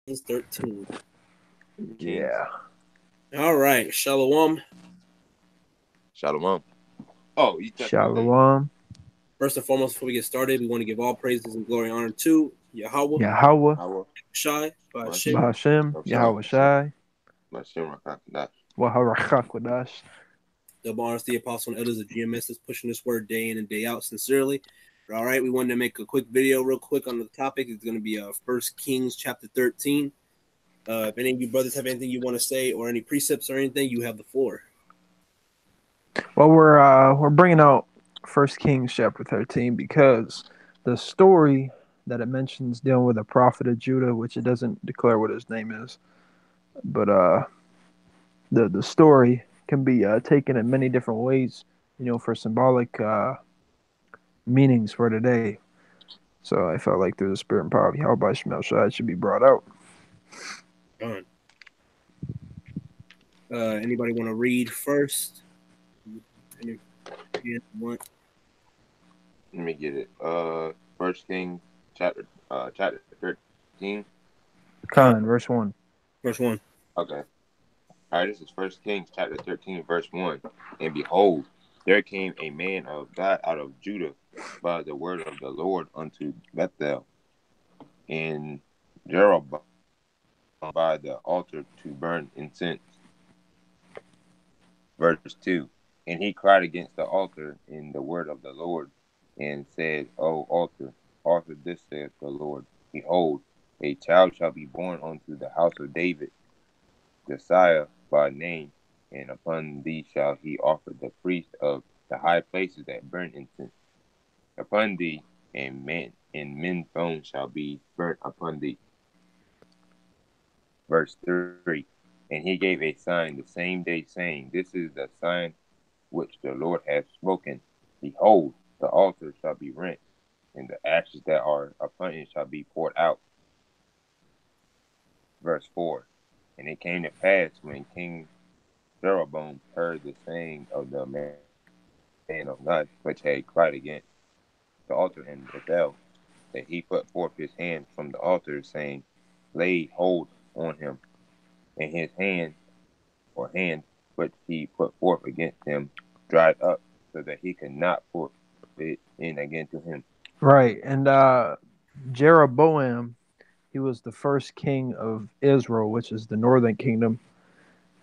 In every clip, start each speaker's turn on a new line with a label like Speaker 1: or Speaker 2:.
Speaker 1: 13.
Speaker 2: Kings.
Speaker 3: Yeah.
Speaker 1: All right, Shalom.
Speaker 2: Shalom. Oh, you touched my thing.
Speaker 3: Shalom.
Speaker 1: First and foremost, before we get started, we want to give all praises and glory and honor to Yahweh,
Speaker 3: Yahweh.
Speaker 2: Our
Speaker 1: Shai, Bashim,
Speaker 2: Bashem.
Speaker 3: Bahashem.
Speaker 2: Bashem.
Speaker 3: Yahweh Shai.
Speaker 2: Bashem Rakakadash.
Speaker 3: Waharakhakwadash.
Speaker 1: double honors to the apostle and elders of GMS that's pushing this word day in and day out sincerely. But all right, we wanted to make a quick video real quick on the topic. It's going to be First Kings chapter 13. If any of you brothers have anything you want to say or any precepts or anything, you have the floor.
Speaker 3: Well, we're bringing out First Kings chapter 13 because the story that it mentions dealing with a prophet of Judah, which it doesn't declare what his name is, but the story can be taken in many different ways, for symbolic meanings for today. So I felt like through the spirit and power of Yahweh Shemel Shai, it should be brought out.
Speaker 1: Done. Anybody want to read first?
Speaker 2: Let me get it. First King chapter 13.
Speaker 3: Khan, verse 1.
Speaker 1: First one.
Speaker 2: Okay. All right, this is First Kings chapter 13, verse 1. And behold, there came a man of God out of Judah by the word of the Lord unto Bethel and Jeroboam by the altar to burn incense. Verse 2. And he cried against the altar in the word of the Lord and said, O altar, this saith the Lord, behold, a child shall be born unto the house of David, Josiah by name, and upon thee shall he offer the priest of the high places that burn incense. Upon thee and men's bones shall be burnt upon thee. Verse 3. And he gave a sign the same day, saying, This is the sign which the Lord hath spoken. Behold, the altar shall be rent, and the ashes that are upon it shall be poured out. Verse 4. And it came to pass when King Jeroboam heard the saying of the man of God, which had cried against the altar in Bethel, that he put forth his hand from the altar, saying, Lay hold on him. And his hand which he put forth against him dried up, so that he could not put it in again to him.
Speaker 3: Right. And Jeroboam, he was the first king of Israel, which is the northern kingdom.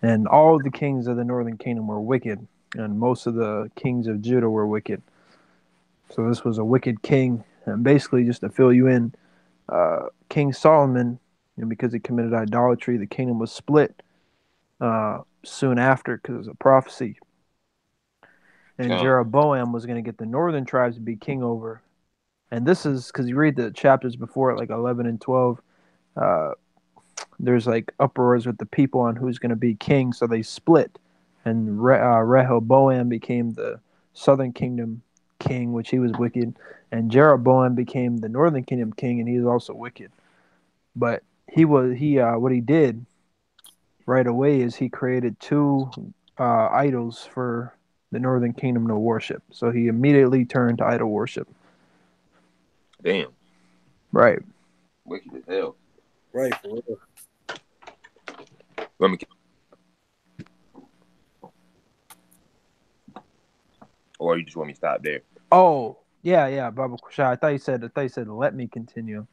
Speaker 3: And all the kings of the northern kingdom were wicked. And most of the kings of Judah were wicked. So this was a wicked king. And basically, just to fill you in, King Solomon, because he committed idolatry, the kingdom was split soon after because of prophecy. And Jeroboam was going to get the northern tribes to be king over. And this is because you read the chapters before it, like 11 and 12. Uh, there's like uproars with the people on who's going to be king, so they split. And Rehoboam became the southern kingdom king, which he was wicked. And Jeroboam became the northern kingdom king, and he was also wicked. But what he did right away is he created two idols for the northern kingdom to worship. So he immediately turned to idol worship.
Speaker 2: Damn.
Speaker 3: Right.
Speaker 2: Wicked as hell.
Speaker 1: Right, for real.
Speaker 2: Let me. Or you just want me to stop there?
Speaker 3: Oh, yeah, Baba Kushai. I thought you said let me continue.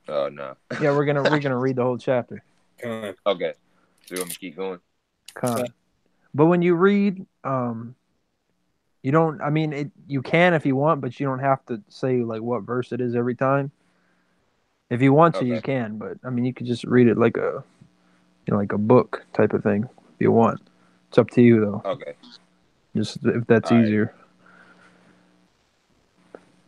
Speaker 2: Oh no.
Speaker 3: Yeah, we're gonna read the whole chapter.
Speaker 1: Con.
Speaker 2: Okay. So you want me to keep going?
Speaker 3: Con. But when you read, you don't. I mean, you can if you want, but you don't have to say like what verse it is every time. If you want to, you
Speaker 2: Okay.
Speaker 3: can. But I mean, you could just read it like like a book type of thing if you want. It's up to you though.
Speaker 2: Okay.
Speaker 3: Just if that's
Speaker 2: All right.
Speaker 3: easier.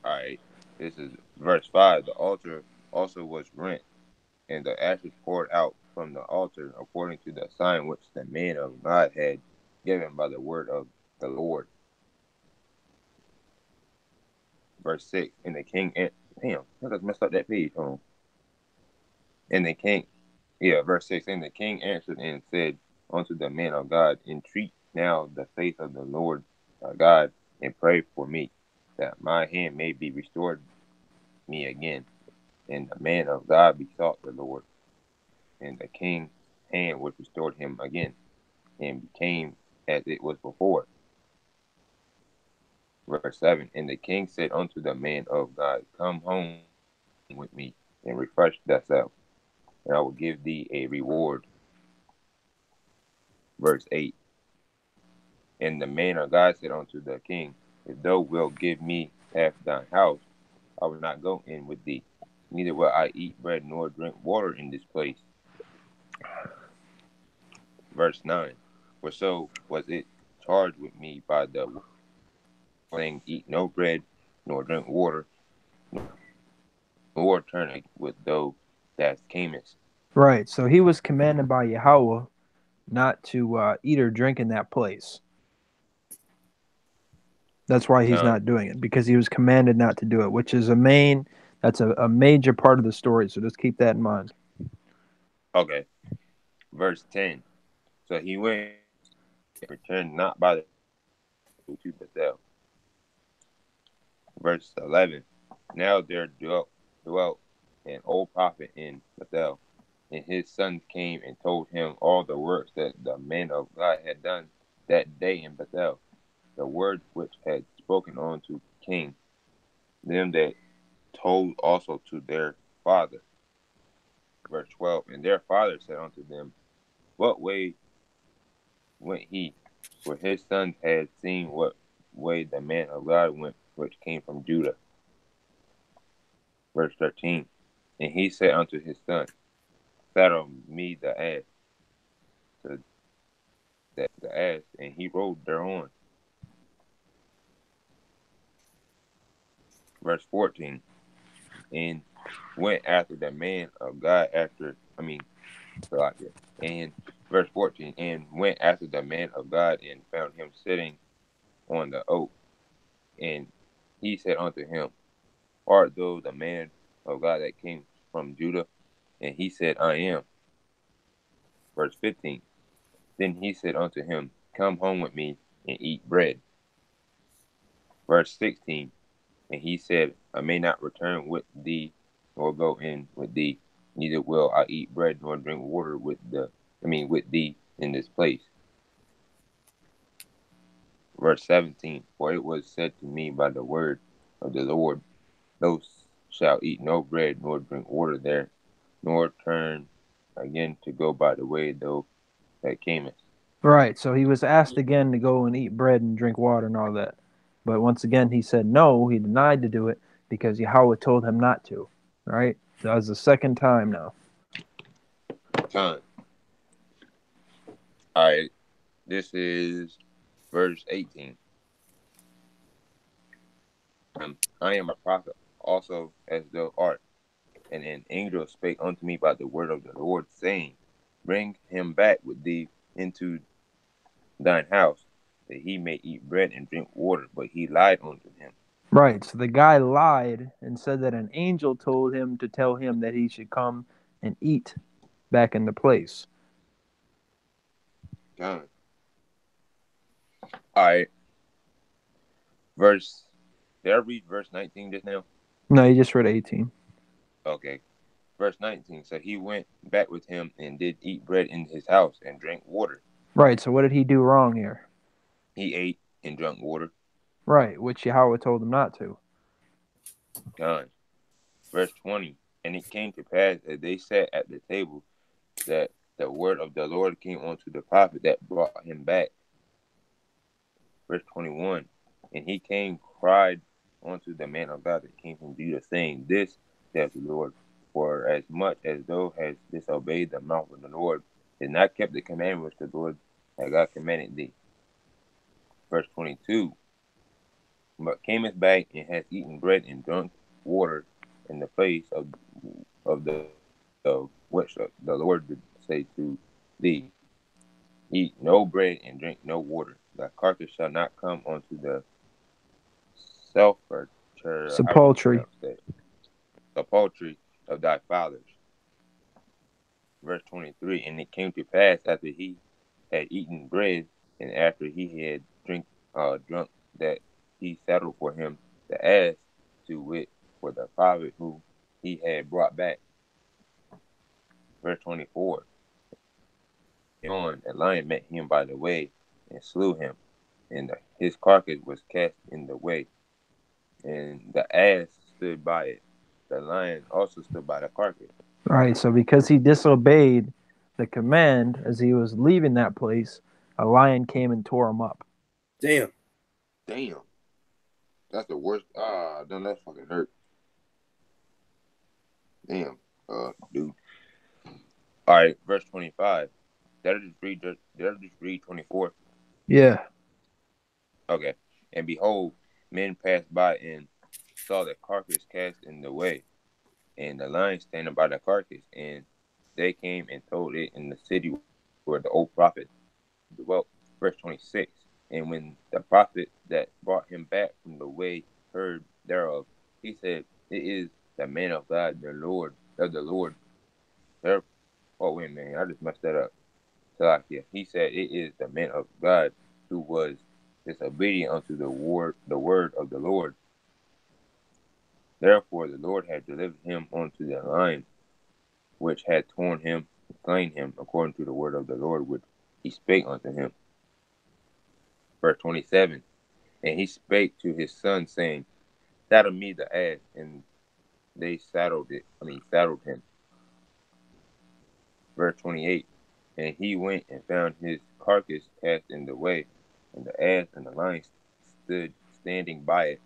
Speaker 2: All right. This is verse 5. The altar also was rent, and the ashes poured out from the altar, according to the sign which the man of God had given by the word of the Lord. Verse 6. And the king, damn, I just messed up that page. Hold on. And the king, verse 6. And the king answered and said unto the man of God, Entreat now the face of the Lord God, and pray for me, that my hand may be restored me again. And the man of God besought the Lord. and the king's hand was restored him again, and became as it was before. Verse 7. And the king said unto the man of God, Come home with me, and refresh thyself, and I will give thee a reward. Verse 8. And the man of God said unto the king, If thou wilt give me half thine house, I will not go in with thee, neither will I eat bread nor drink water in this place. Verse 9. For so was it charged with me by the saying, Eat no bread, nor drink water, nor turn with thou that camest.
Speaker 3: Right. So he was commanded by Yahweh not to eat or drink in that place. That's why he's not doing it, because he was commanded not to do it, which is a major part of the story. So just keep that in mind.
Speaker 2: Okay. Verse 10. So he went and returned not by the to Bethel. Verse 11. Now there dwelt an old prophet in Bethel, and his sons came and told him all the works that the man of God had done that day in Bethel, the words which had spoken unto king, them that told also to their father. Verse 12. And their father said unto them, What way went he? For his sons had seen what way the man of God went, which came from Judah. Verse 13. And he said unto his son, Saddle me the ass, to the ass, and he rode thereon. Verse 14. And went after the man of God and verse 14, and went after the man of God and found him sitting on the oak. And he said unto him, Art thou the man of God that came from Judah? And he said, I am. Verse 15. Then he said unto him, Come home with me and eat bread. Verse 16. And he said, I may not return with thee, nor go in with thee, neither will I eat bread nor drink water with thee in this place. Verse 17. For it was said to me by the word of the Lord, Thou shalt eat no bread nor drink water there, nor turn again to go by the way thou that camest.
Speaker 3: Right. So he was asked again to go and eat bread and drink water and all that. But once again, he said no. He denied to do it because Yahweh told him not to. Right. That was the second time now.
Speaker 2: Time. All right. This is verse 18. I am a prophet also as thou art. And an angel spake unto me by the word of the Lord, saying, Bring him back with thee into thine house, that he may eat bread and drink water. But he lied unto him.
Speaker 3: Right. So the guy lied and said that an angel told him to tell him that he should come and eat back in the place.
Speaker 2: God. All right. Did I read verse 19 just now?
Speaker 3: No, you just read 18.
Speaker 2: Okay. Verse 19. So he went back with him and did eat bread in his house and drank water.
Speaker 3: Right. So what did he do wrong here?
Speaker 2: He ate and drank water.
Speaker 3: Right. Which Yahweh told him not to.
Speaker 2: God. Verse 20. And it came to pass as they sat at the table that the word of the Lord came unto the prophet that brought him back. Verse 21. And he cried unto the man of God that came from Judah, saying, This saith the Lord, for as much as thou hast disobeyed the mouth of the Lord, and not kept the commandments which the Lord thy God commanded thee. Verse 22. But camest back and hast eaten bread and drunk water in the place of which the Lord did say to thee, Eat no bread and drink no water. Thy carcass shall not come unto the
Speaker 3: sepulchre
Speaker 2: of thy fathers. Verse 23. And it came to pass after he had eaten bread, and after he had drunk, that he saddled for him the ass, to wit, for the prophet whom he had brought back. Verse 24. On a lion met him by the way and slew him, and his carcass was cast in the way, and the ass stood by it. The lion also stood by the carcass.
Speaker 3: Right. So because he disobeyed the command as he was leaving that place, a lion came and tore him up.
Speaker 1: Damn.
Speaker 4: That's the worst. Then that fucking hurt. Damn, dude.
Speaker 2: All right, verse 25. Did I just read 24?
Speaker 3: Yeah.
Speaker 2: Okay. And behold, men passed by and saw the carcass cast in the way, and the lion standing by the carcass, and they came and told it in the city where the old prophet dwelt. Verse 26. And when the prophet that brought him back from the way heard thereof, he said, it is the man of God, the Lord of the Lord. Oh, wait a minute, I just messed that up. Salakia. He said, it is the man of God who was disobedient unto the word of the Lord. Therefore the Lord had delivered him unto the lion, which had torn him, and slain him, according to the word of the Lord, which he spake unto him. Verse 27. And he spake to his son, saying, saddle me the ass, and they saddled him. Verse 28. And he went and found his carcass cast in the way, and the ass and the lion stood standing by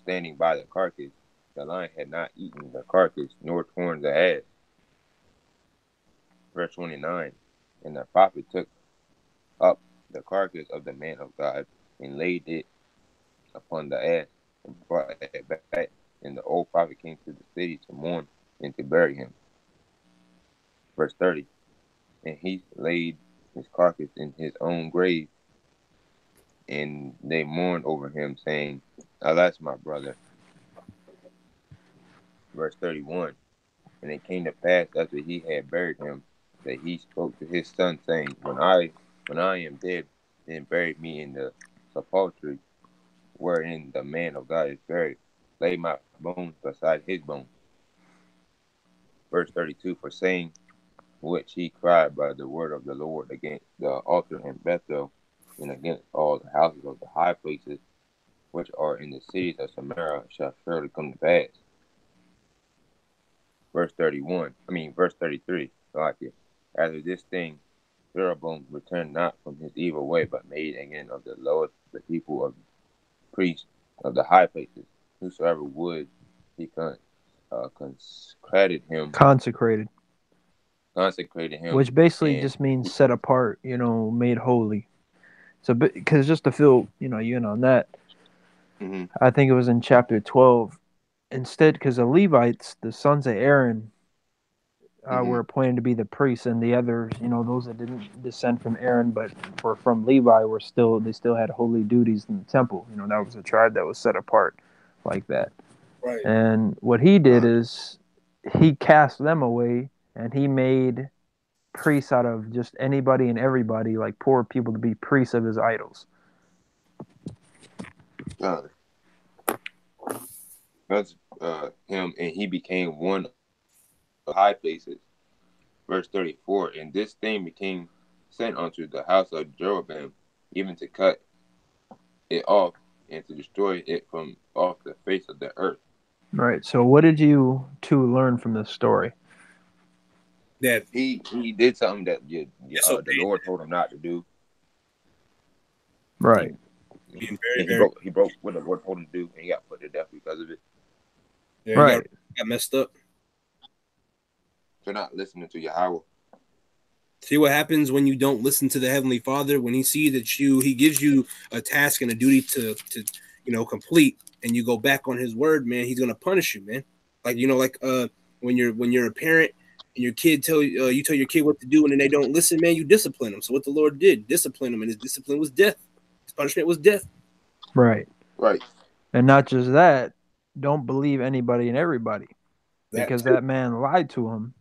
Speaker 2: the carcass. The lion had not eaten the carcass, nor torn the ass. Verse 29. And the prophet took up the carcass of the man of God, and laid it upon the ass, and brought it back. And the old prophet came to the city to mourn and to bury him. Verse 30. And he laid his carcass in his own grave, and they mourned over him, saying, alas, my brother. Verse 31. And it came to pass after he had buried him, that he spoke to his son, saying, When I am dead, then bury me in the sepulchre wherein the man of God is buried. Lay my bones beside his bones. Verse 32. For saying which he cried by the word of the Lord against the altar in Bethel, and against all the houses of the high places which are in the cities of Samaria, shall surely come to pass. Verse 33. Like it. After this thing, Jeroboam returned not from his evil way, but made again of the lowest the people of priests of the high places. Whosoever would, he consecrated him.
Speaker 3: Consecrated.
Speaker 2: Him.
Speaker 3: Which basically just means set apart, made holy. So, because just to fill, you in on that, I think it was in chapter 12. Instead, because the Levites, the sons of Aaron, were appointed to be the priests, and the others, those that didn't descend from Aaron but were from Levi, they still had holy duties in the temple. That was a tribe that was set apart like that.
Speaker 1: Right.
Speaker 3: And what he did is he cast them away, and he made priests out of just anybody and everybody, like poor people, to be priests of his idols.
Speaker 4: That's him, and he became one of the high places. Verse 34. And this thing became sent unto the house of Jeroboam, even to cut it off and to destroy it from off the face of the earth.
Speaker 3: Right. So what did you two learn from this story?
Speaker 2: That he did something that the Lord told him not to do.
Speaker 3: Right.
Speaker 2: He broke what the Lord told him to do, and he got put to death because of it.
Speaker 1: Yeah,
Speaker 3: right.
Speaker 1: Got messed up.
Speaker 4: They're not listening to Yahweh.
Speaker 1: See what happens when you don't listen to the Heavenly Father? When he sees that he gives you a task and a duty to complete, and you go back on his word, man, he's gonna punish you, man. Like when you're a parent and your kid tell you tell your kid what to do, and then they don't listen, man, you discipline them. So what the Lord did, discipline them, and his discipline was death. His punishment was death.
Speaker 3: Right.
Speaker 4: Right.
Speaker 3: And not just that, don't believe anybody and everybody, because that man lied to him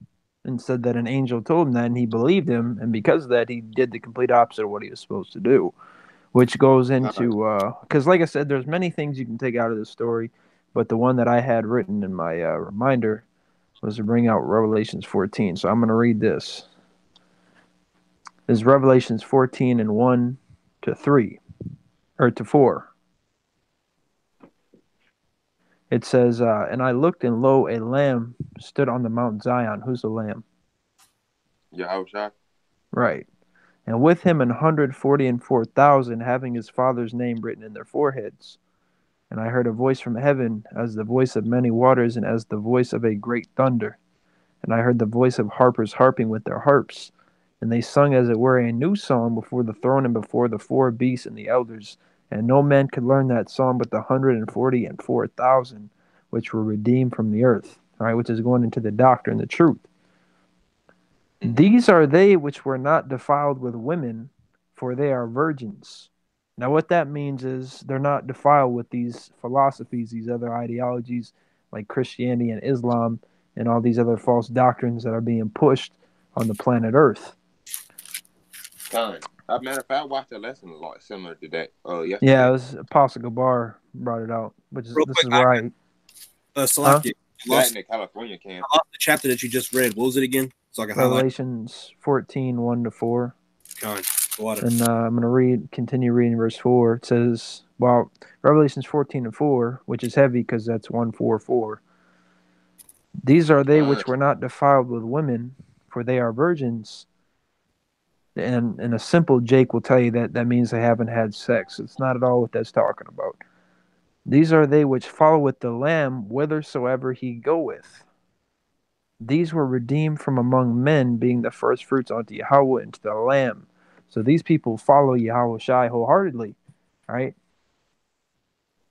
Speaker 3: and said that an angel told him that, and he believed him, and because of that, he did the complete opposite of what he was supposed to do, which goes into because, like I said, there's many things you can take out of this story, but the one that I had written in my reminder was to bring out Revelations 14. So I'm going to read this. This is Revelations 14 and 1 to 3, or to 4. It says, and I looked, and lo, a lamb stood on the Mount Zion. Who's the lamb?
Speaker 4: Yahushua.
Speaker 3: Right. And with him 144,000, having his father's name written in their foreheads. And I heard a voice from heaven, as the voice of many waters, and as the voice of a great thunder. And I heard the voice of harpers harping with their harps. And they sung as it were a new song before the throne and before the four beasts and the elders. And no man could learn that song but the 144,000, which were redeemed from the earth. All right, which is going into the doctrine, the truth. These are they which were not defiled with women, for they are virgins. Now, what that means is they're not defiled with these philosophies, these other ideologies like Christianity and Islam, and all these other false doctrines that are being pushed on the planet Earth.
Speaker 4: As a matter of fact, I watched a lesson a lot similar to that yesterday.
Speaker 3: Yeah, it was Apostle Gabar brought it out, which is
Speaker 1: Real
Speaker 3: this
Speaker 1: quick,
Speaker 3: is where
Speaker 1: Salaki,
Speaker 4: That in the California camp.
Speaker 1: I lost the chapter that you just read. What was it again? So I can highlight.
Speaker 3: Revelations 14, 1 to 4.
Speaker 1: Con, water.
Speaker 3: And I'm going to continue reading verse 4. It says, well, Revelations 14 and 4, which is heavy because that's 144. These are they which were not defiled with women, for they are virgins. And a simple Jake will tell you that means they haven't had sex. It's not at all what that's talking about. These are they which follow with the Lamb whithersoever he goeth. These were redeemed from among men, being the first fruits unto Yahweh and to the Lamb. So these people follow Yahweh Shai wholeheartedly, right?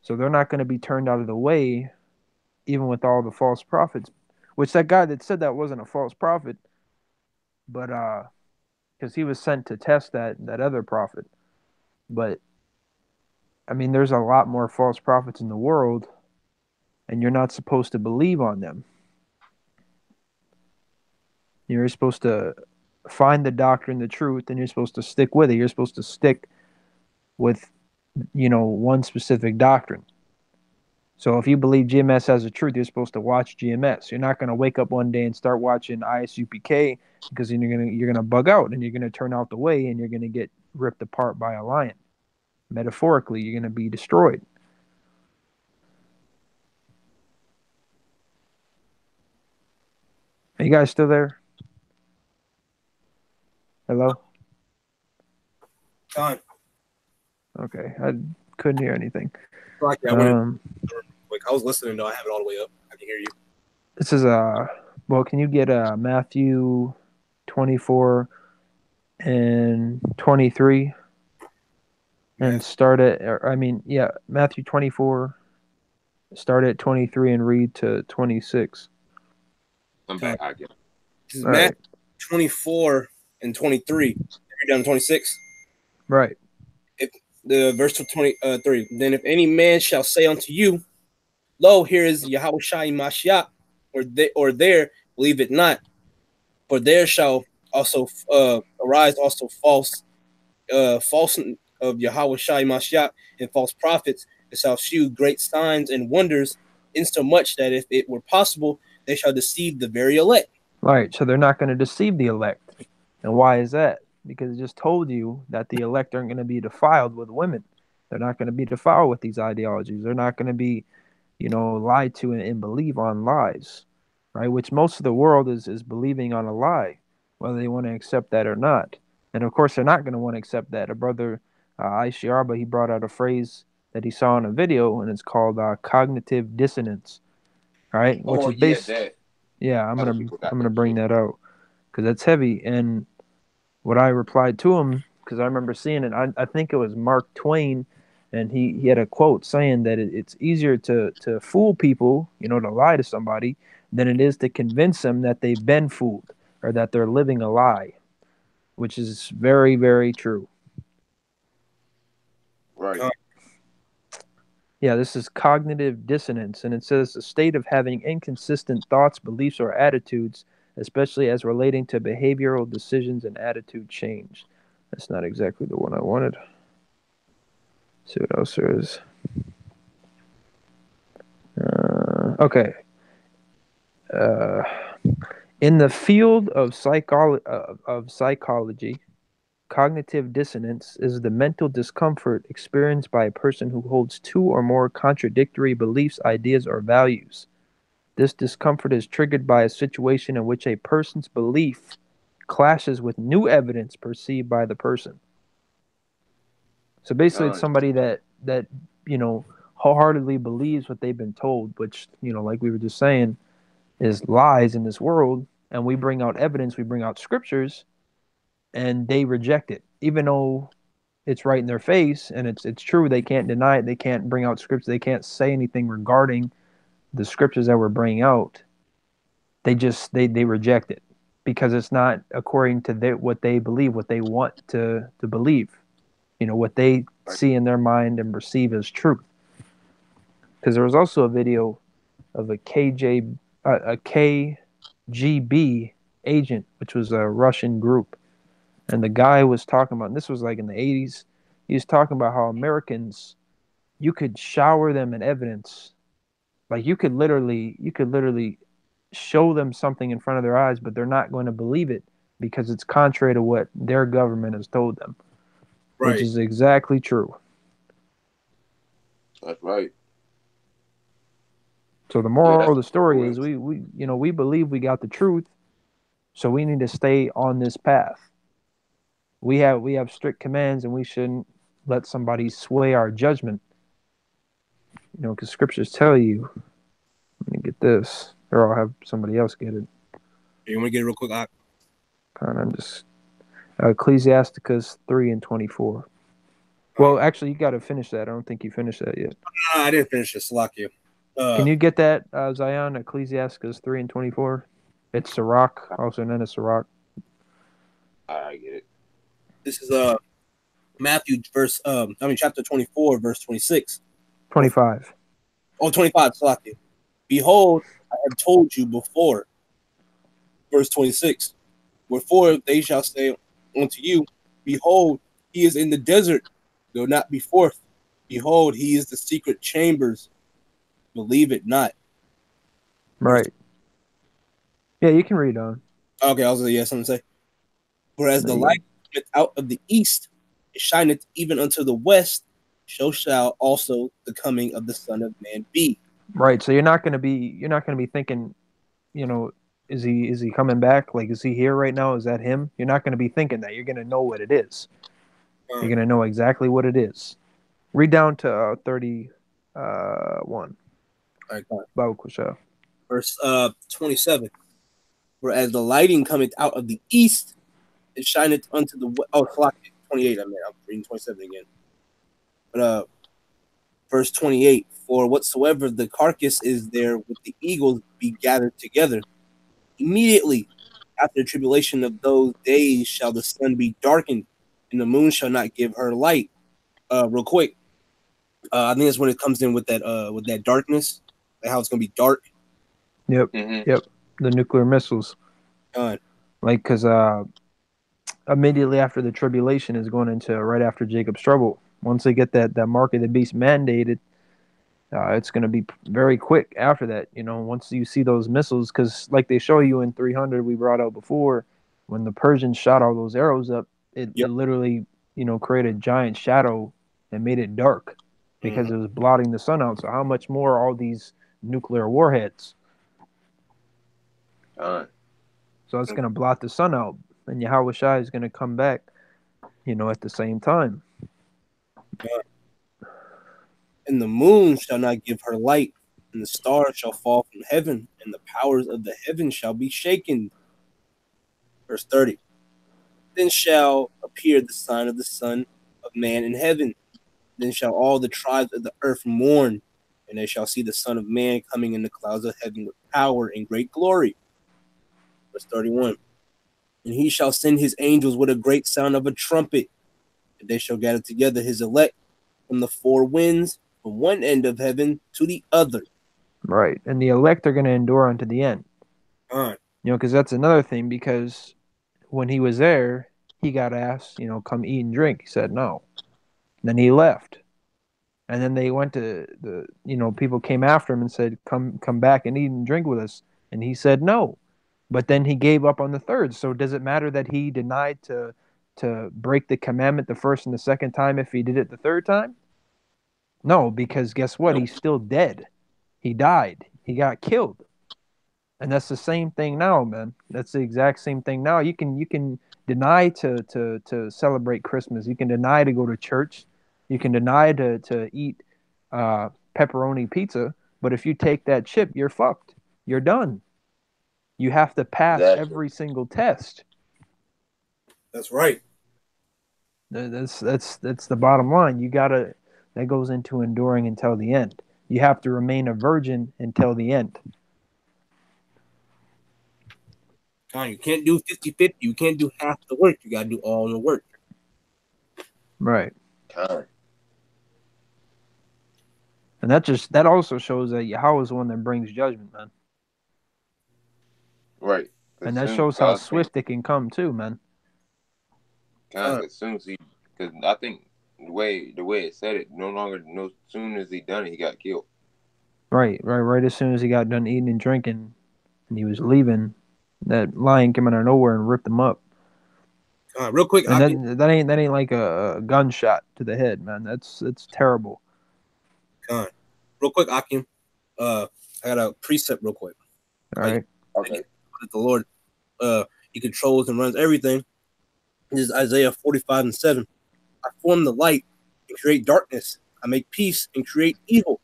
Speaker 3: So they're not going to be turned out of the way, even with all the false prophets. Which that guy that said that wasn't a false prophet, but because he was sent to test that other prophet. But I mean, there's a lot more false prophets in the world, and you're not supposed to believe on them. You're supposed to find the doctrine, the truth, and you're supposed to stick with it. You're supposed to stick with, one specific doctrine. So if you believe GMS has the truth, you're supposed to watch GMS. You're not going to wake up one day and start watching ISUPK, because then you're gonna bug out and you're gonna turn out the way and you're gonna get ripped apart by a lion. Metaphorically, you're gonna be destroyed. Are you guys still there? Hello?
Speaker 1: Con.
Speaker 3: Okay, I couldn't hear anything.
Speaker 1: Like that. I was listening though. I have it all the way up. I can hear you.
Speaker 3: This is well, can you get Matthew 24 and 23 and start at, Matthew 24, start at 23 and read to 26.
Speaker 4: I'm back. I get it.
Speaker 1: This is Matthew 24 and 23. Read down to 26.
Speaker 3: Right.
Speaker 1: The verse 23. Then if any man shall say unto you, lo, here is Yahweh Shai Mashiach, or there, believe it not. For there shall also arise also false of Yahweh Shai Mashiach and false prophets, that shall shew great signs and wonders, insomuch that if it were possible, they shall deceive the very elect.
Speaker 3: Right. So they're not going to deceive the elect. And why is that? Because it just told you that the elect aren't going to be defiled with women. They're not going to be defiled with these ideologies. They're not going to be, lied to and believe on lies, right? Which most of the world is believing on a lie, whether they want to accept that or not. And of course, they're not going to want to accept that. A brother, Aishi Arba, he brought out a phrase that he saw in a video, and it's called cognitive dissonance, right? Which is based. Yeah, I'm gonna bring that out because that's heavy. And what I replied to him, because I remember seeing it, I think it was Mark Twain, and he had a quote saying that it's easier to fool people, to lie to somebody, than it is to convince them that they've been fooled or that they're living a lie, which is very, very true.
Speaker 4: Right.
Speaker 3: Yeah, this is cognitive dissonance, and it says a state of having inconsistent thoughts, beliefs, or attitudes, especially as relating to behavioral decisions and attitude change. That's not exactly the one I wanted. Let's see what else there is. Okay. In the field of psychology, cognitive dissonance is the mental discomfort experienced by a person who holds two or more contradictory beliefs, ideas, or values. This discomfort is triggered by a situation in which a person's belief clashes with new evidence perceived by the person. So basically, it's somebody that wholeheartedly believes what they've been told, which, like we were just saying, is lies in this world. And we bring out evidence, we bring out scriptures, and they reject it, even though it's right in their face and it's true. They can't deny it. They can't bring out scripture. They can't say anything regarding the scriptures that we're bringing out. They reject it because it's not according to what they believe, what they want to believe, what they see in their mind and perceive as truth. Because there was also a video of a KGB agent, which was a Russian group. And the guy was talking about, and this was like in the 80s, he was talking about how Americans, you could shower them in evidence. Like you could literally show them something in front of their eyes, but they're not going to believe it because it's contrary to what their government has told them. Right. Which is exactly true.
Speaker 4: That's right.
Speaker 3: So the moral of the story is we believe we got the truth, so we need to stay on this path. We have strict commands, and we shouldn't let somebody sway our judgment. Because scriptures tell you. Let me get this, or I'll have somebody else get it.
Speaker 1: You want to get it real quick?
Speaker 3: I'm just Ecclesiasticus 3:24. Well, actually, you got to finish that. I don't think you finished that yet.
Speaker 1: No, I didn't finish this. Salakia.
Speaker 3: Can you get that, Zion? Ecclesiasticus 3:24. It's Sirach, also known as Sirach.
Speaker 4: I get it.
Speaker 1: This is Matthew chapter 24, verse 26.
Speaker 3: 25.
Speaker 1: Oh, 25. Salakia. Behold, I have told you before. Verse 26. Wherefore they shall say unto you, behold, he is in the desert, though not be forth. Behold, he is the secret chambers. Believe it not.
Speaker 3: Right. Yeah, you can read on.
Speaker 1: Okay, I was going to have something to say. Whereas the light cometh out of the east, it shineth even unto the west, so shall also the coming of the Son of Man be.
Speaker 3: Right. So you're not going to be thinking, is he coming back? Like, is he here right now? Is that him? You're not going to be thinking that. You're going to know what it is. You're going to know exactly what it is. Read down to 31. All right,
Speaker 1: verse 27. Whereas the lighting cometh out of the east, it shineth unto the west. Oh, 28. I'm reading 27 again. But verse 28. For whatsoever the carcass is there with the eagles be gathered together. Immediately after the tribulation of those days shall the sun be darkened, and the moon shall not give her light. Real quick, I think that's when it comes in with that darkness, like how it's gonna be dark.
Speaker 3: Yep. Mm-hmm. Yep. The nuclear missiles. Because immediately after the tribulation is going into right after Jacob's trouble. Once they get that mark of the beast mandated, it's going to be very quick after that. Once you see those missiles, because like they show you in 300, we brought out before, when the Persians shot all those arrows up, it literally, created a giant shadow and made it dark because it was blotting the sun out. So how much more are all these nuclear warheads? So it's going to blot the sun out, and Yahweh Shai is going to come back, at the same time.
Speaker 1: And the moon shall not give her light, and the stars shall fall from heaven, and the powers of the heaven shall be shaken. Verse 30. Then shall appear the sign of the Son of Man in heaven. Then shall all the tribes of the earth mourn, and they shall see the Son of Man coming in the clouds of heaven with power and great glory. Verse 31. And he shall send his angels with a great sound of a trumpet, and they shall gather together his elect from the four winds, from one end of heaven to the other.
Speaker 3: Right. And the elect are going to endure unto the end. Because that's another thing, because when he was there, he got asked, come eat and drink. He said no. Then he left. And then they went to people came after him and said, come back and eat and drink with us. And he said no. But then he gave up on the third. So does it matter that he denied to break the commandment the first and the second time if he did it the third time? No, because guess what?
Speaker 1: Nope.
Speaker 3: He's still dead. He died. He got killed. And that's the same thing now, man. That's the exact same thing now. You can deny to celebrate Christmas. You can deny to go to church. You can deny to eat pepperoni pizza. But if you take that chip, you're fucked. You're done. You have to pass every single test.
Speaker 1: That's right.
Speaker 3: That's the bottom line. That goes into enduring until the end. You have to remain a virgin until the end.
Speaker 1: You can't do 50-50. You can't do half the work. You got to do all the work.
Speaker 3: Right. And that also shows that Yahweh is the one that brings judgment, man.
Speaker 4: Right.
Speaker 3: And that shows how swift it can come too, man.
Speaker 4: As soon as because I think the way it said it, no soon as he done it, he got killed.
Speaker 3: Right. As soon as he got done eating and drinking, and he was leaving, that lion came out of nowhere and ripped him up.
Speaker 1: Real quick,
Speaker 3: and that ain't like a gunshot to the head, man. That's terrible.
Speaker 1: Real quick, Akim. I got a precept real quick.
Speaker 3: All right.
Speaker 4: Okay.
Speaker 1: The Lord, He controls and runs everything. This is Isaiah 45:7. I form the light and create darkness. I make peace and create evil.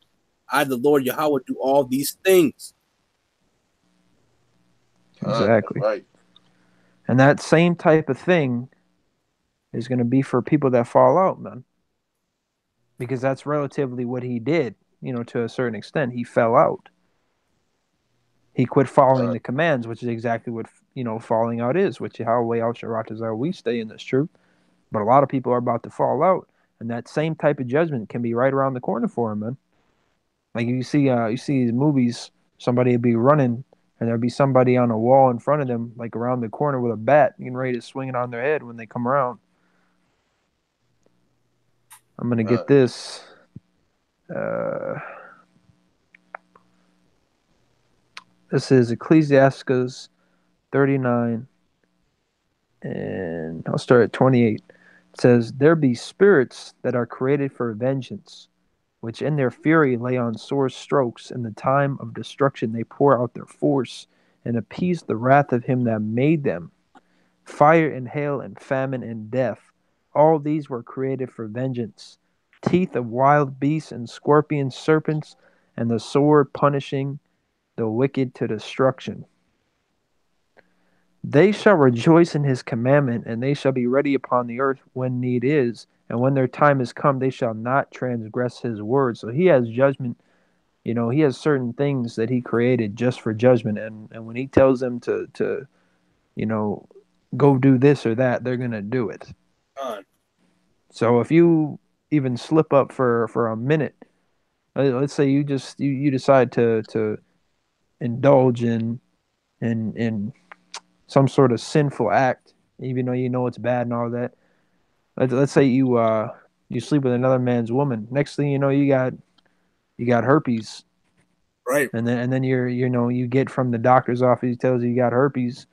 Speaker 1: I, the Lord Yahweh, do all these things.
Speaker 3: Exactly.
Speaker 4: Right.
Speaker 3: And that same type of thing is going to be for people that fall out, man. Because that's relatively what he did, to a certain extent. He fell out. He quit following the commands, which is exactly what, falling out is, which Yahweh Al Sharatazar, we stay in this truth. But a lot of people are about to fall out. And that same type of judgment can be right around the corner for him, man. Like you see these movies, somebody would be running and there'd be somebody on a wall in front of them, like around the corner with a bat, getting ready to swing it on their head when they come around. I'm going to get this. This is Ecclesiastes 39, and I'll start at 28. It says, "There be spirits that are created for vengeance, which in their fury lay on sore strokes. In the time of destruction they pour out their force, and appease the wrath of him that made them. Fire and hail and famine and death, all these were created for vengeance. Teeth of wild beasts and scorpions, serpents, and the sword punishing the wicked to destruction. They shall rejoice in his commandment, and they shall be ready upon the earth when need is. And when their time is come, they shall not transgress his word." So he has judgment. He has certain things that he created just for judgment. And when he tells them to go do this or that, they're going to do it. So if you even slip up for a minute, let's say you decide to indulge in some sort of sinful act, even though you know it's bad and all that. Let's say you sleep with another man's woman. Next thing you know, you got herpes.
Speaker 1: Right.
Speaker 3: And then you get from the doctor's office, he tells you got herpes,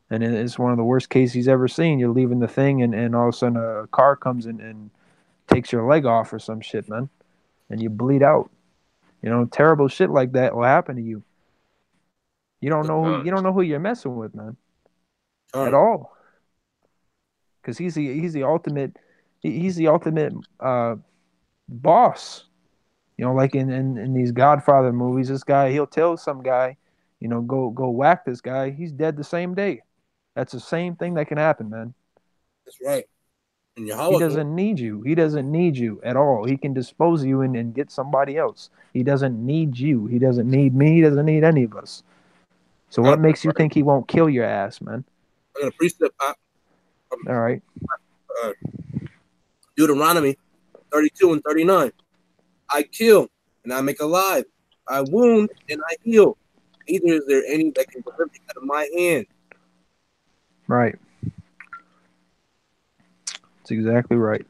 Speaker 3: and it's one of the worst cases he's ever seen. You're leaving the thing, and all of a sudden a car comes in and takes your leg off or some shit, man, and you bleed out. Terrible shit like that will happen to you. You don't know who you're messing with, man, at all. Because he's the ultimate boss. Like in these Godfather movies, this guy, he'll tell some guy, go whack this guy. He's dead the same day. That's the same thing that can happen, man.
Speaker 1: That's right. And
Speaker 3: he doesn't need you. He doesn't need you at all. He can dispose of you and get somebody else. He doesn't need you. He doesn't need me. He doesn't need any of us. So what makes you think he won't kill your ass, man?
Speaker 1: I got a precept.
Speaker 3: All right.
Speaker 1: Deuteronomy 32 and 39. I kill and I make alive. I wound and I heal. Neither is there any that can deliver me out of my hand.
Speaker 3: Right. That's exactly right.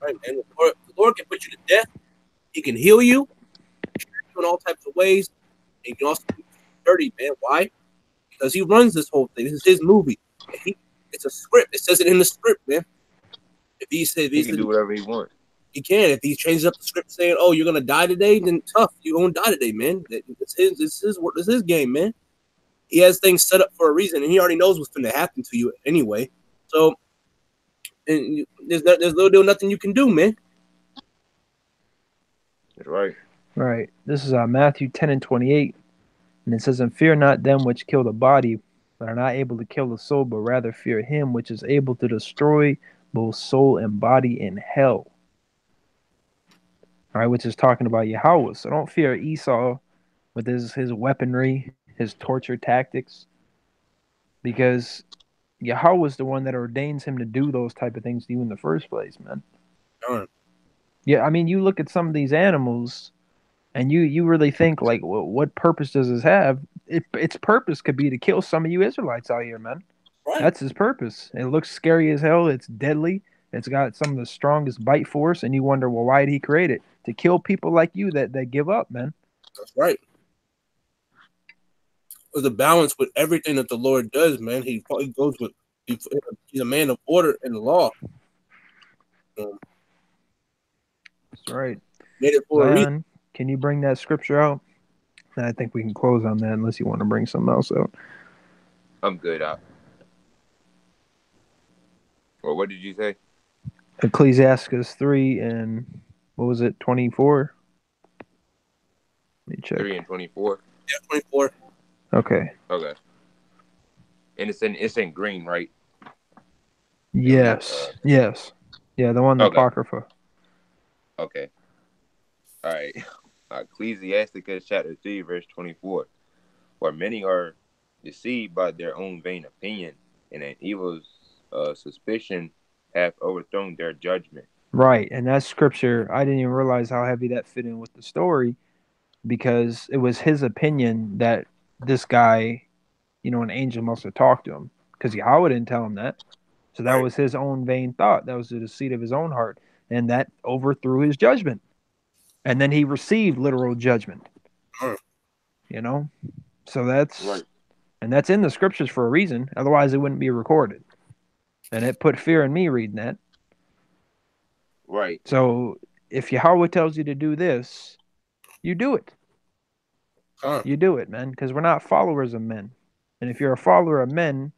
Speaker 1: Right, man. The Lord can put you to death. He can heal you in all types of ways. And he can also do you dirty, man. Why? because he runs this whole thing. This is his movie. It's a script. It says it in the script, man. If he
Speaker 4: can do whatever he wants.
Speaker 1: He can. If he changes up the script saying, "Oh, you're gonna die today," then tough. You're gonna die today, man. It's his game, man. He has things set up for a reason, and he already knows what's going to happen to you anyway. So, and there's little nothing you can do, man.
Speaker 4: That's right.
Speaker 3: Right. This is Matthew 10:28, and it says, "And fear not them which kill the body, but are not able to kill the soul, but rather fear him which is able to destroy both soul and body in hell." All right, which is talking about Yahweh. So don't fear Esau with his weaponry, his torture tactics, because Yahweh is the one that ordains him to do those type of things to you in the first place, man. Yeah, I mean, you look at some of these animals, and you really think, like, well, what purpose does this have? Its purpose could be to kill some of you Israelites out here, man.
Speaker 1: Right.
Speaker 3: That's his purpose. It looks scary as hell. It's deadly. It's got some of the strongest bite force, and you wonder, well, why did he create it? To kill people like you that give up, man.
Speaker 1: That's right. There's a balance with everything that the Lord does, man. He goes with, he's a man of order and law.
Speaker 3: That's right.
Speaker 1: Made it for a reason.
Speaker 3: Zion, can you bring that scripture out? I think we can close on that unless you want to bring something else out.
Speaker 4: I'm good out. Well, what did you say?
Speaker 3: Ecclesiastes 3 and what was it, 24? Let me check.
Speaker 4: 3 and 24.
Speaker 1: Yeah, 24.
Speaker 3: Okay.
Speaker 4: Okay. And it's in green, right?
Speaker 3: Yes. Yes. Yeah, the one, the Apocrypha.
Speaker 4: Okay. All right. Ecclesiasticus chapter 3, verse 24. For many are deceived by their own vain opinion, and an evil suspicion hath overthrown their judgment. Right,
Speaker 3: and that scripture, I didn't even realize how heavy that fit in with the story, because it was his opinion that this guy, an angel must have talked to him, because Yahweh didn't tell him that. So that was his own vain thought. That was the deceit of his own heart, and that overthrew his judgment. And then he received literal judgment. So that's right. And that's in the scriptures for a reason. Otherwise, it wouldn't be recorded. And it put fear in me reading that.
Speaker 4: Right.
Speaker 3: So if Yahweh tells you to do this, you do it. You do it, man, because we're not followers of men. And if you're a follower of men,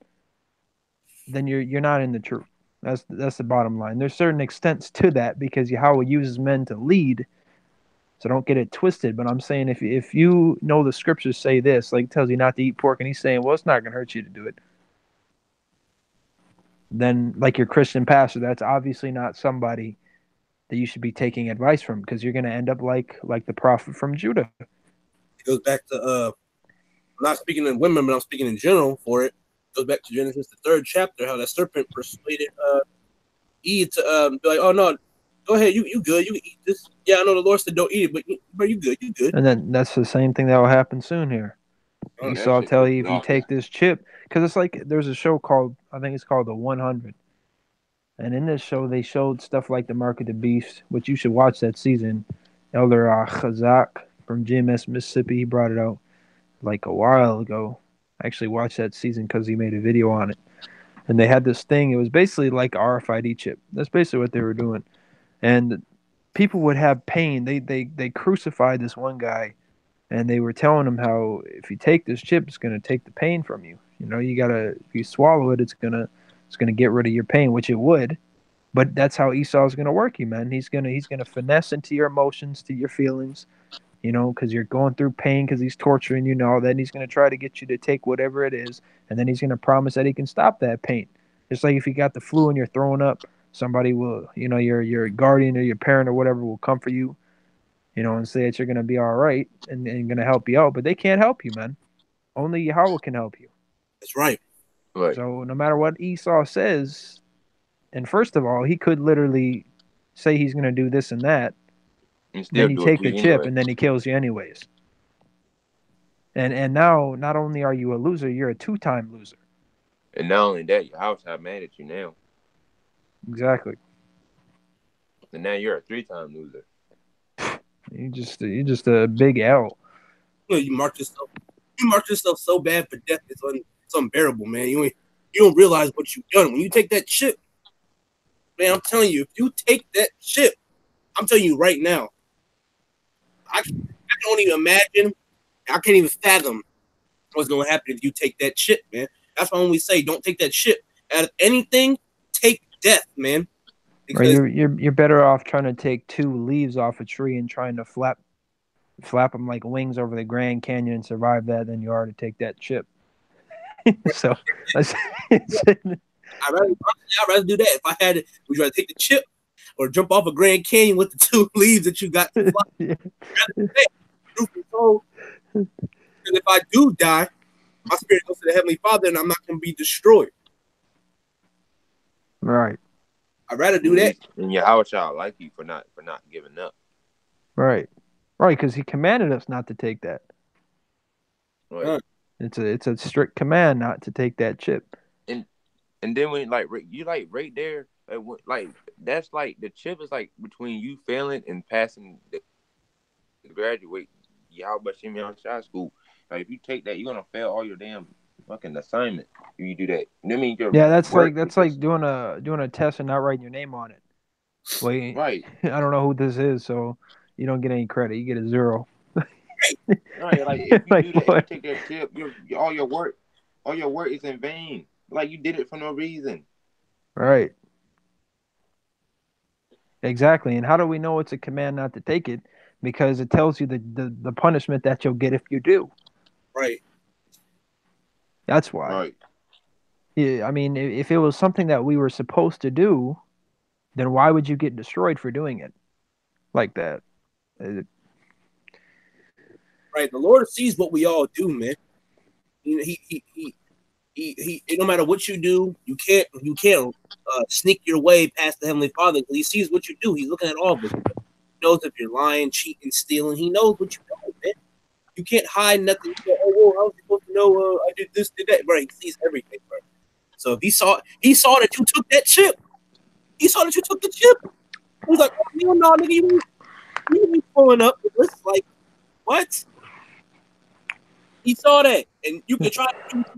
Speaker 3: then you're not in the truth. That's the bottom line. There's certain extents to that because Yahweh uses men to lead. So don't get it twisted. But I'm saying if you know the scriptures say this, like it tells you not to eat pork, and he's saying, well, it's not going to hurt you to do it. Then, like your Christian pastor, that's obviously not somebody that you should be taking advice from, because you're going to end up like the prophet from Judah.
Speaker 1: It goes back to, I'm not speaking in women, but I'm speaking in general for it. It goes back to Genesis, the 3rd chapter, how that serpent persuaded Eve to be like, oh, no, go ahead, you good, you can eat this. Yeah, I know the Lord said don't eat it, but you good, you good.
Speaker 3: And then that's the same thing that will happen soon here. Esau tell you if you take this chip, because it's like there's a show called, I think it's called The 100. And in this show, they showed stuff like the Mark of the Beast, which you should watch that season. Elder Chazak from GMS Mississippi, he brought it out like a while ago. I actually watched that season because he made a video on it. And they had this thing, it was basically like an RFID chip. That's basically what they were doing. And people would have pain. They crucified this one guy, and they were telling him how if you take this chip, it's going to take the pain from you. You got to, if you swallow it, it's going to get rid of your pain, which it would. But that's how Esau is going to work you, man. He's going to finesse into your emotions, to your feelings, because you're going through pain because he's torturing you and all that. And he's going to try to get you to take whatever it is, and then he's going to promise that he can stop that pain. Just like if you got the flu and you're throwing up, somebody will, your guardian or your parent or whatever will comfort you, and say that you're going to be all right and going to help you out. But they can't help you, man. Only Yahweh can help you.
Speaker 1: That's right.
Speaker 4: Right.
Speaker 3: So no matter what Esau says, and first of all, he could literally say he's going to do this and that, and then you take the chip, and then he kills you anyways. And now, not only are you a loser, you're a 2-time loser.
Speaker 4: And not only that, your house have mad at you now.
Speaker 3: Exactly.
Speaker 4: And now you're a 3-time loser.
Speaker 3: You're just a big L.
Speaker 1: You marked yourself so bad for death. It's unbearable, man. You don't realize what you've done when you take that chip, man. I'm telling you, if you take that chip, I'm telling you right now, I don't even imagine. I can't even fathom what's going to happen if you take that chip, man. That's why when we say don't take that chip out of anything, take death, man.
Speaker 3: Because you're better off trying to take 2 leaves off a tree and trying to flap them like wings over the Grand Canyon and survive that than you are to take that chip. So
Speaker 1: I'd rather do that. If I had it, would you rather take the chip or jump off a Grand Canyon with the 2 leaves that you got to fly? Yeah. And if I do die, my spirit goes to the Heavenly Father and I'm not going to be destroyed.
Speaker 3: Right.
Speaker 1: I'd rather do that.
Speaker 4: And Yahweh shall like you for not giving up.
Speaker 3: Right. Right, because he commanded us not to take that.
Speaker 4: Right.
Speaker 3: It's a strict command not to take that chip.
Speaker 4: And then when you right there, that's like the chip is like between you failing and passing the graduate Yahweh Shem Yahshua school. Like if you take that, you're gonna fail all your damn fucking assignment if you do that. I mean,
Speaker 3: that's like doing a test and not writing your name on it. Wait,
Speaker 4: right?
Speaker 3: I don't know who this is, so you don't get any credit. You get a 0.
Speaker 4: Right, like if you do that, if you take that chip, all your work is in vain. Like you did it for no reason.
Speaker 3: Right. Exactly. And how do we know it's a command not to take it? Because it tells you the punishment that you'll get if you do.
Speaker 1: Right.
Speaker 3: That's why.
Speaker 4: Right.
Speaker 3: Yeah, I mean, if it was something that we were supposed to do, then why would you get destroyed for doing it like that?
Speaker 1: Right. The Lord sees what we all do, man. He no matter what you do, you can't sneak your way past the Heavenly Father because He sees what you do. He's looking at all of it. He knows if you're lying, cheating, stealing. He knows what you do, man. You can't hide nothing. You go, oh, well, how was he supposed to know I did this, did that? Right. He sees everything, bro. So if he saw that you took that chip. He saw that you took the chip. He was like, oh, no, nigga, you be pulling up with this. Like, what? He saw that. And you can try to do what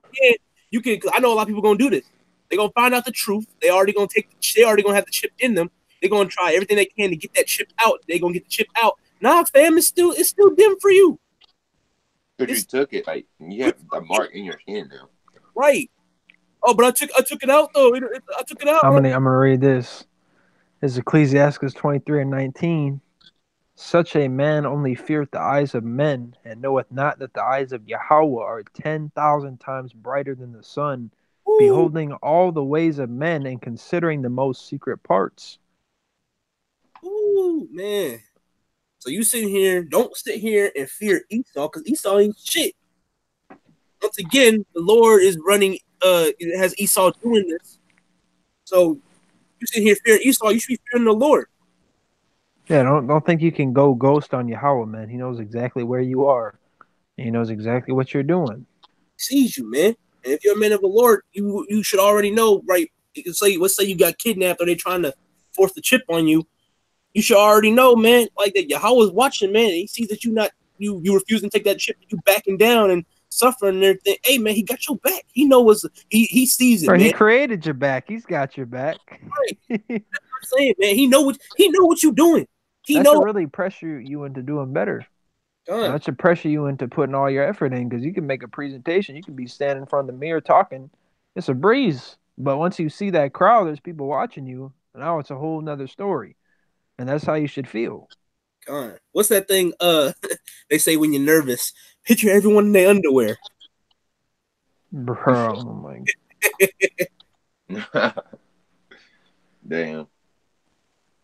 Speaker 1: you can. I know a lot of people gonna do this. They're gonna find out the truth. They already gonna have the chip in them. They're gonna try everything they can to get that chip out. They're gonna get the chip out. Nah, fam, it's still dim for you.
Speaker 4: But you took it, like you have a mark in your hand now.
Speaker 1: Right. Oh, but I took it out though. I took it out.
Speaker 3: I'm gonna read this. This is Ecclesiastes 23:19. Such a man only feareth the eyes of men, and knoweth not that the eyes of Yahweh are 10,000 times brighter than the sun, beholding all the ways of men and considering the most secret parts.
Speaker 1: Ooh, man. So you sitting here, don't sit here and fear Esau, because Esau ain't shit. Once again, the Lord is running, has Esau doing this. So you sit here fearing Esau, you should be fearing the Lord.
Speaker 3: Yeah, don't think you can go ghost on Yahweh, man. He knows exactly where you are. And he knows exactly what you're doing.
Speaker 1: He sees you, man. And if you're a man of the Lord, you should already know, right? Let's say you got kidnapped or they're trying to force the chip on you. You should already know, man, like that Yahweh's watching, man. He sees that you refusing to take that chip, you backing down and suffering and everything. Hey, man, he got your back. He knows he sees it,
Speaker 3: right,
Speaker 1: man.
Speaker 3: He created your back. He's got your back.
Speaker 1: Right. That's what I'm saying, man. He know what you're doing.
Speaker 3: That should really pressure you into doing better. That should pressure you into putting all your effort in, because you can make a presentation. You can be standing in front of the mirror talking. It's a breeze. But once you see that crowd, there's people watching you. Now it's a whole nother story. And that's how you should feel.
Speaker 1: God. What's that thing they say when you're nervous? Picture everyone in their underwear.
Speaker 3: Bro, oh my
Speaker 4: God. Damn.
Speaker 1: You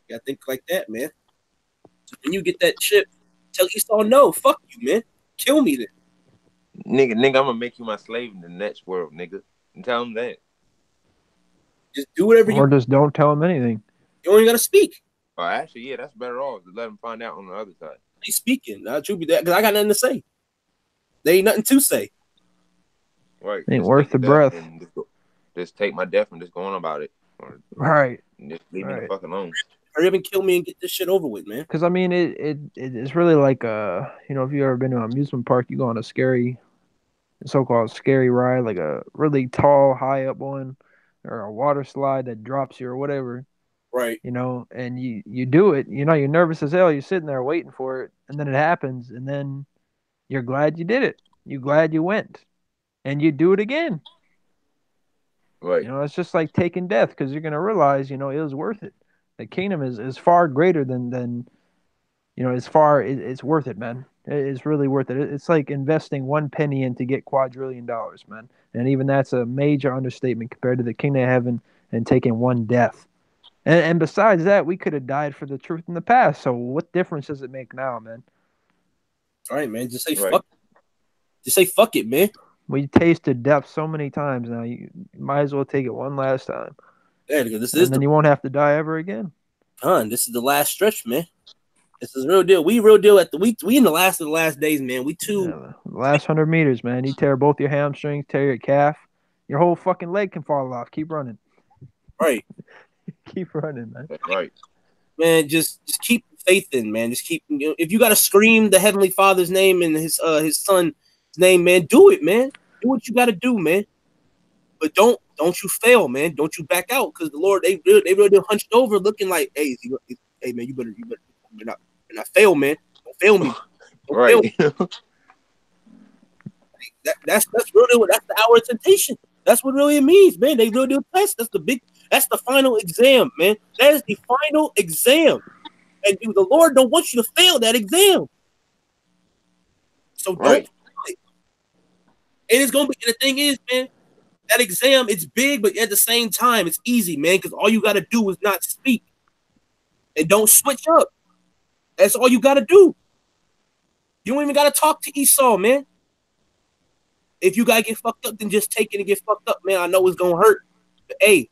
Speaker 1: gotta think like that, man. So when you get that chip, tell Esau, no, fuck you, man. Kill me then.
Speaker 4: Nigga, I'm gonna make you my slave in the next world, nigga. And tell him that.
Speaker 1: Just do whatever
Speaker 3: Or just don't tell him anything.
Speaker 1: You only gotta speak.
Speaker 4: Oh, actually, yeah, that's better off to let him find out on the other side.
Speaker 1: He's speaking. Not true, because I got nothing to say. There ain't nothing to say.
Speaker 4: Right.
Speaker 3: Ain't worth the breath.
Speaker 4: Just take my death and just go on about it. Or
Speaker 3: right.
Speaker 4: Just leave me the fuck alone.
Speaker 1: Hurry up and kill me and get this shit over with, man.
Speaker 3: Because I mean, it's really like if you ever been to an amusement park, you go on a scary so-called scary ride, like a really tall, high up one, or a water slide that drops you or whatever,
Speaker 1: Right.
Speaker 3: and you do it, you're nervous as hell, you're sitting there waiting for it, and then it happens, and then you're glad you did it. You're glad you went, and you do it again.
Speaker 4: Right.
Speaker 3: It's just like taking death, because you're gonna realize, it was worth it. The kingdom is far greater than it's worth it, man. It's really worth it. It's like investing one penny in to get quadrillion dollars, man. And even that's a major understatement compared to the kingdom of heaven and taking one death. And besides that, we could have died for the truth in the past. So what difference does it make now, man?
Speaker 1: All right, man. Just say
Speaker 4: Right.
Speaker 1: fuck. Just say fuck it, man.
Speaker 3: We tasted death so many times now. You might as well take it one last time.
Speaker 1: Yeah, because
Speaker 3: And then you won't have to die ever again.
Speaker 1: This is the last stretch, man. This is real deal. We real deal at the we in the last of the last days, man. We too.
Speaker 3: Yeah, the last 100 meters, man. You tear both your hamstrings, tear your calf, your whole fucking leg can fall off. Keep running.
Speaker 1: Right.
Speaker 3: Keep running, man.
Speaker 4: That's right.
Speaker 1: Man, just keep faith in, man. Just keep. If you got to scream the Heavenly Father's name and his son's name, man, do it, man. Do what you got to do, man. But don't you fail, man. Don't you back out, because the Lord they really hunched over, looking like, hey, man, you better not fail, man. Don't fail me. Don't
Speaker 4: Right.
Speaker 1: fail me. That's really what, that's the hour of temptation. That's what really it means, man. They really do a test. That's the final exam, man. That is the final exam. And the Lord don't want you to fail that exam. So don't fail it. And it's gonna be, and the thing is, man, that exam, it's big, but at the same time, it's easy, man, because all you gotta do is not speak. And don't switch up. That's all you gotta do. You don't even gotta talk to Esau, man. If you gotta get fucked up, then just take it and get fucked up, man. I know it's gonna hurt. But hey,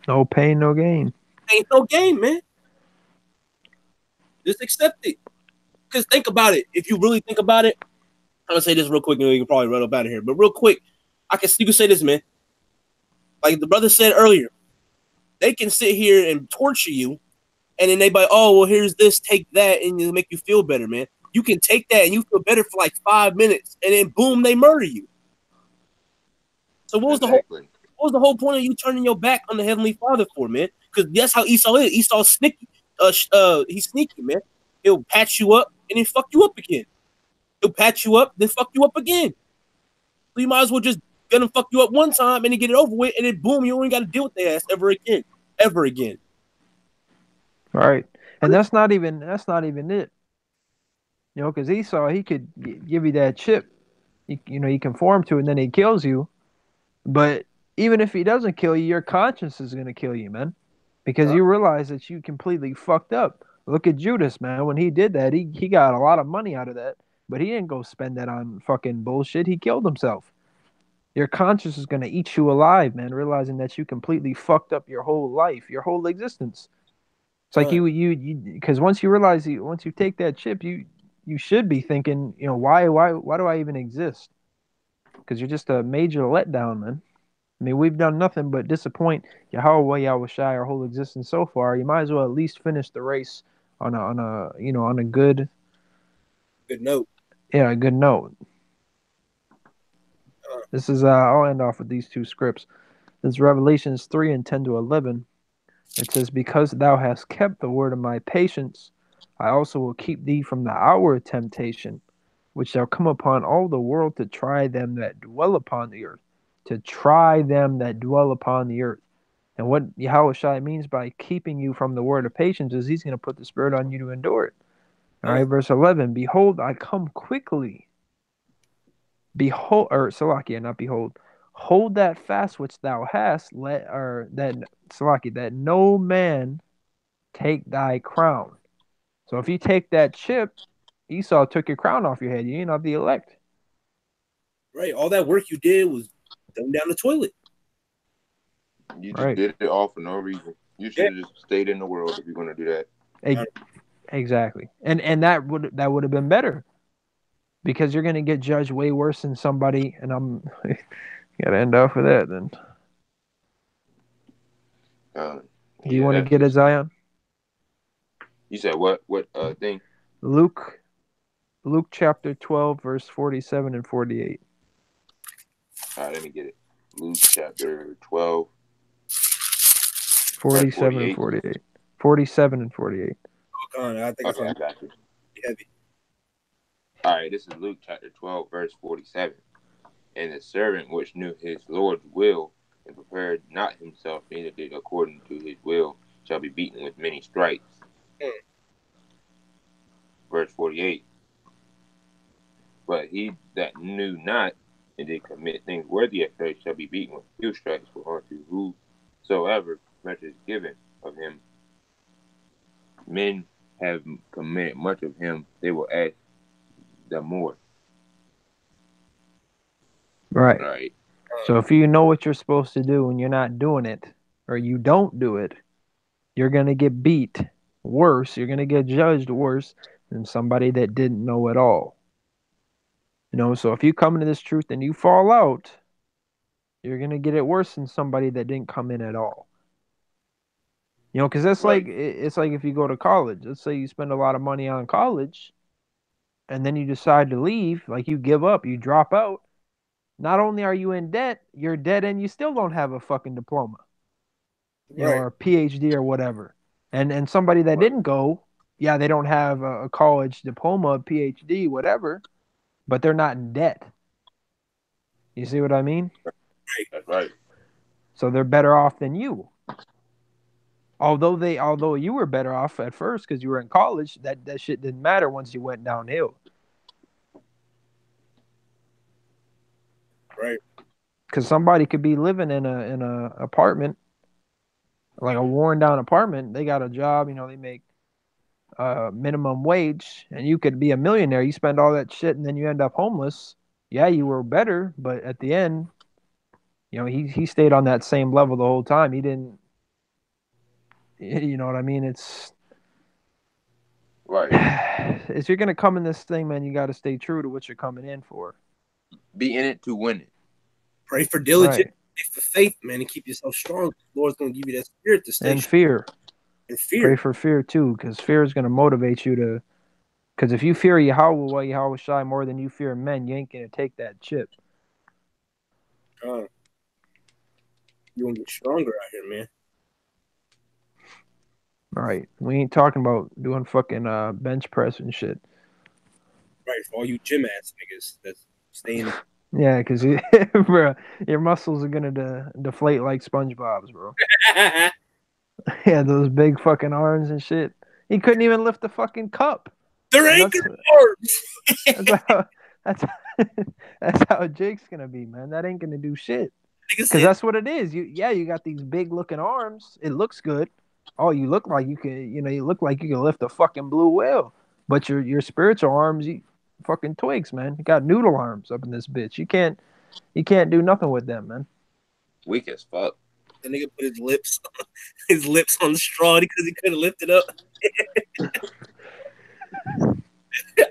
Speaker 3: no pain, no gain.
Speaker 1: Ain't no game, man. Just accept it. Because think about it. If you really think about it, I'm gonna say this real quick, and we can probably run up out of here. But real quick, you can say this, man. Like the brother said earlier, they can sit here and torture you, and then they be like, oh, well, here's this, take that, and it'll make you feel better, man. You can take that and you feel better for like 5 minutes, and then boom, they murder you. So what was the whole point of you turning your back on the Heavenly Father for, man? Because that's how Esau is. Esau's sneaky. He's sneaky, man. He'll patch you up and then fuck you up again. He'll patch you up, then fuck you up again. So you might as well just get him fuck you up one time and then get it over with, and then boom, you ain't got to deal with their ass ever again.
Speaker 3: Right. And that's not even it. Because Esau, he could give you that chip. You conform to it, and then he kills you. But even if he doesn't kill you, your conscience is going to kill you, man. Because you realize that you completely fucked up. Look at Judas, man. When he did that, he got a lot of money out of that. But he didn't go spend that on fucking bullshit. He killed himself. Your conscience is going to eat you alive, man, realizing that you completely fucked up your whole life, your whole existence. It's like because once you take that chip, you should be thinking, why do I even exist? Because you're just a major letdown, man. I mean, we've done nothing but disappoint Yahweh Yahushai our whole existence so far. You might as well at least finish the race on a good
Speaker 1: note.
Speaker 3: Yeah, a good note. This is I'll end off with these two scripts. This is Revelations 3 and 10 to 11. It says, because thou hast kept the word of my patience, I also will keep thee from the hour of temptation, which shall come upon all the world to try them that dwell upon the earth. To try them that dwell upon the earth. And what Yahushua means by keeping you from the word of patience is he's going to put the spirit on you to endure it. All right, verse 11. Behold, I come quickly. Behold, or Salakia, not behold. Hold that fast which thou hast, that no man take thy crown. So if you take that chip, Esau took your crown off your head. You ain't not the elect.
Speaker 1: Right. All that work you did was dumb down the toilet.
Speaker 4: You just did it all for no reason. You should have just stayed in the world if you're going to do that.
Speaker 3: Exactly. And that would have been better. Because you're going to get judged way worse than somebody, and I'm got to end off with that then. Do you want to get a Zion?
Speaker 4: You said what thing?
Speaker 3: Luke Luke chapter 12, verse 47 and 48.
Speaker 4: All right, let me get it. Luke chapter 12,
Speaker 3: 47 and 48. 47 and 48.
Speaker 1: Oh, God, I think
Speaker 4: okay, I got you.
Speaker 1: heavy.
Speaker 4: All right, this is Luke chapter 12, verse 47. And the servant which knew his Lord's will and prepared not himself, neither did according to his will, shall be beaten with many stripes. Verse 48. But he that knew not and did commit things worthy of stripes shall be beaten with few stripes, for unto whosoever much is given of him, men have committed much of him, they will ask the more.
Speaker 3: Right.
Speaker 4: Right.
Speaker 3: So if you know what you're supposed to do and you're not doing it, or you don't do it, you're going to get beat worse. You're going to get judged worse than somebody that didn't know at all. You know, so if you come into this truth and you fall out, you're going to get it worse than somebody that didn't come in at all. You know, because that's
Speaker 4: Right.
Speaker 3: like, it's like if you go to college, let's say you spend a lot of money on college and then you decide to leave, like you give up, you drop out. Not only are you in debt, you're dead and you still don't have a fucking diploma, you know,
Speaker 1: Right.
Speaker 3: or a PhD or whatever. And somebody that didn't go, yeah, they don't have a college diploma, a PhD, whatever, but they're not in debt. You see what I mean?
Speaker 4: That's right.
Speaker 3: So they're better off than you. Although you were better off at first because you were in college, that shit didn't matter once you went downhill.
Speaker 1: Right.
Speaker 3: Because somebody could be living in a apartment, like a worn down apartment. They got a job, you know, they make minimum wage, and you could be a millionaire. You spend all that shit, and then you end up homeless. Yeah, you were better, but at the end, you know, he stayed on that same level the whole time. He didn't, you know what I mean? It's
Speaker 4: Right.
Speaker 3: if you're gonna come in this thing, man, you got to stay true to what you're coming in for.
Speaker 4: Be in it to win it.
Speaker 1: Pray for diligence.
Speaker 3: Right.
Speaker 1: Pray for faith, man, and keep yourself strong. The Lord's going to give you that spirit to stay
Speaker 3: And
Speaker 1: strong.
Speaker 3: fear.
Speaker 1: And fear.
Speaker 3: Pray for fear too, because fear is gonna motivate you to. Because if you fear Yahweh, Yahweh Shai more than you fear men, you ain't gonna take that chip.
Speaker 1: You're going to get stronger out here, man.
Speaker 3: All right, we ain't talking about doing fucking bench press and shit.
Speaker 1: Right. For all you gym ass niggas that's staying.
Speaker 3: Yeah, because bro, your muscles are gonna deflate like SpongeBob's, bro. Yeah, those big fucking arms and shit. He couldn't even lift the fucking cup.
Speaker 1: They're
Speaker 3: And
Speaker 1: anchor arms.
Speaker 3: that's how Jake's gonna be, man. That ain't gonna do shit.
Speaker 1: Nigga
Speaker 3: Because
Speaker 1: said,
Speaker 3: that's what it is. You got these big looking arms. It looks good. Oh, you look like you can, you look like you can lift a fucking blue whale. But your spiritual arms, you fucking twigs, man. You got noodle arms up in this bitch. You can't do nothing with them, man.
Speaker 4: Weak as fuck.
Speaker 1: the nigga put his lips on the straw because he couldn't lift it up.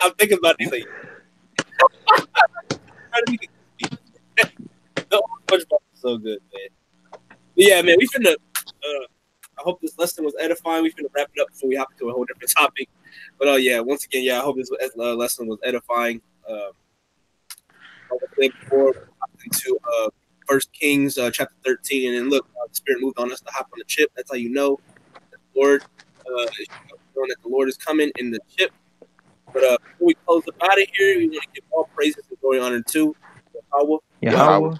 Speaker 1: I'm thinking about these like, no, SpongeBob is so good, man. But yeah, man, we finna. I hope this lesson was edifying. We finna wrap it up before we hop into a whole different topic. But yeah, once again, yeah, I hope this lesson was edifying. Like I said before, into 1 Kings chapter 13, and then look, the Spirit moved on us to hop on the chip. That's how you know that the Lord, knowing that the Lord is coming in the chip. But before we close up out of here, we want to give all praises and glory and honor to
Speaker 3: Yahweh, Yahweh,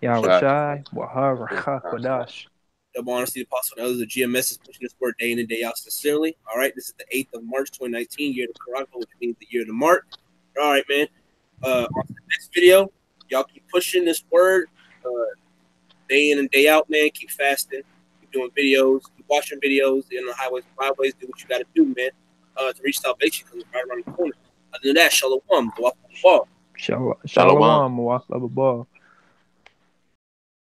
Speaker 3: Yahweh Shai,
Speaker 4: Wahara,
Speaker 3: Wadash.
Speaker 1: Double honors to the apostle and others of GMS is pushing this word day in and day out sincerely. All right, this is the 8th of March, 2019, year of the Caraco, which means the year of the Mark. All right, man. On to the next video. Y'all keep pushing this word day in and day out, man. Keep fasting. Keep doing videos. Keep watching videos. On the highways and byways. Do what you got to do, man, to reach salvation because it's right around the corner. Other than that, shalom. Go off the ball.
Speaker 3: Shalom, Mu'ah, blah, blah, blah.